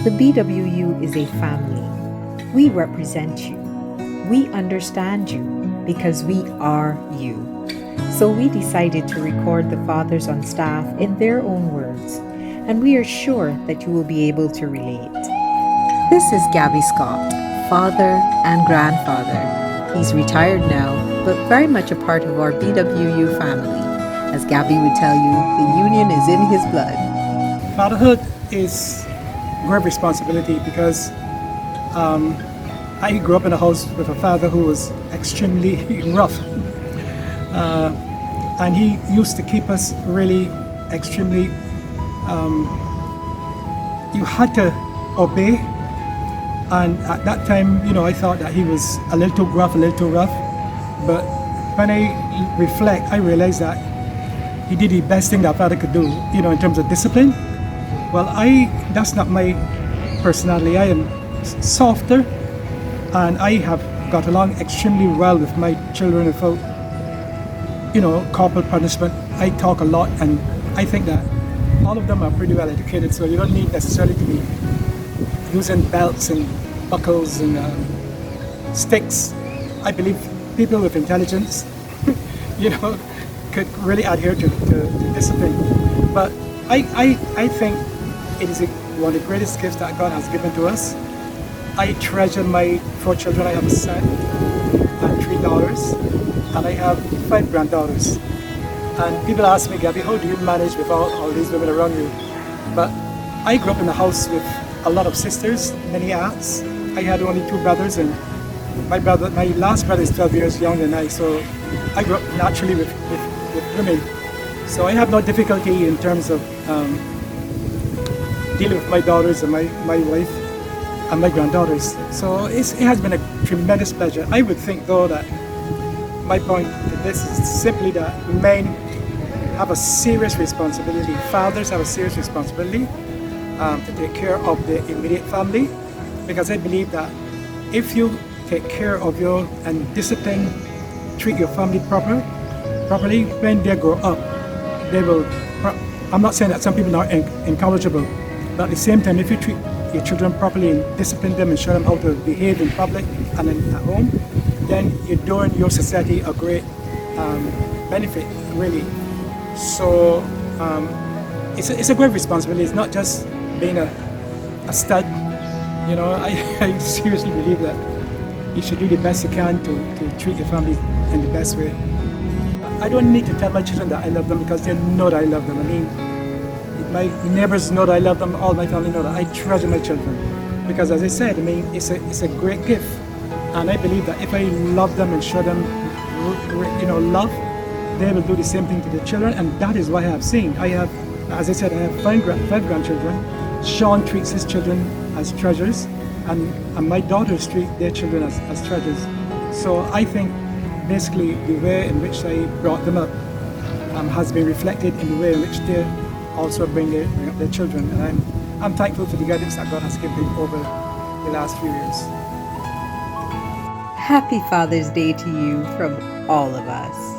The BWU is a family. We represent you. We understand you because we are you. So we decided to record the fathers on staff in their own words, and we are sure that you will be able to relate. This is Gabby Scott, father and grandfather. He's retired now, but very much a part of our BWU family. As Gabby would tell you, the union is in his blood. Fatherhood is great responsibility because I grew up in a house with a father who was extremely rough. And he used to keep us really extremely, you had to obey. And at that time, I thought that he was a little too gruff, a little too rough. But when I reflect, I realized that he did the best thing that a father could do, in terms of discipline. Well, that's not my personality. I am softer, and I have got along extremely well with my children without, corporal punishment. I talk a lot, and I think that all of them are pretty well educated, so you don't need necessarily to be using belts and buckles and sticks. I believe people with intelligence, could really adhere to discipline. But I think it is one of the greatest gifts that God has given to us. I treasure my 4 children. I have a son and 3 daughters, and I have 5 granddaughters. And people ask me, Gabby, how do you manage with all these women around you? But I grew up in a house with a lot of sisters, many aunts. I had only 2 brothers, and my last brother is 12 years younger than I, so I grew up naturally with women. So I have no difficulty in terms of dealing with my daughters and my wife and my granddaughters. So it has been a tremendous pleasure. I would think, though, that my point to this is simply that men have a serious responsibility. Fathers have a serious responsibility to take care of the immediate family, because I believe that if you take care of and discipline, treat your family properly, when they grow up, they will. I'm not saying that some people are incorrigible, but at the same time, if you treat your children properly and discipline them and show them how to behave in public and at home, then you're doing your society a great benefit, really. So it's a great responsibility. It's not just being a stud. I seriously believe that you should do the best you can to treat your family in the best way. I don't need to tell my children that I love them, because they know that I love them. I mean, my neighbors know that I love them. All my family know that I treasure my children, because, as I said, it's a great gift, and I believe that if I love them and show them, love, they will do the same thing to their children, and that is what I have seen. As I said, I have 5 grandchildren. Sean treats his children as treasures, and my daughters treat their children as treasures. So I think basically the way in which I brought them up has been reflected in the way in which they also bring up their children. And I'm thankful for the guidance that God has given me over the last few years. Happy Father's Day to you from all of us.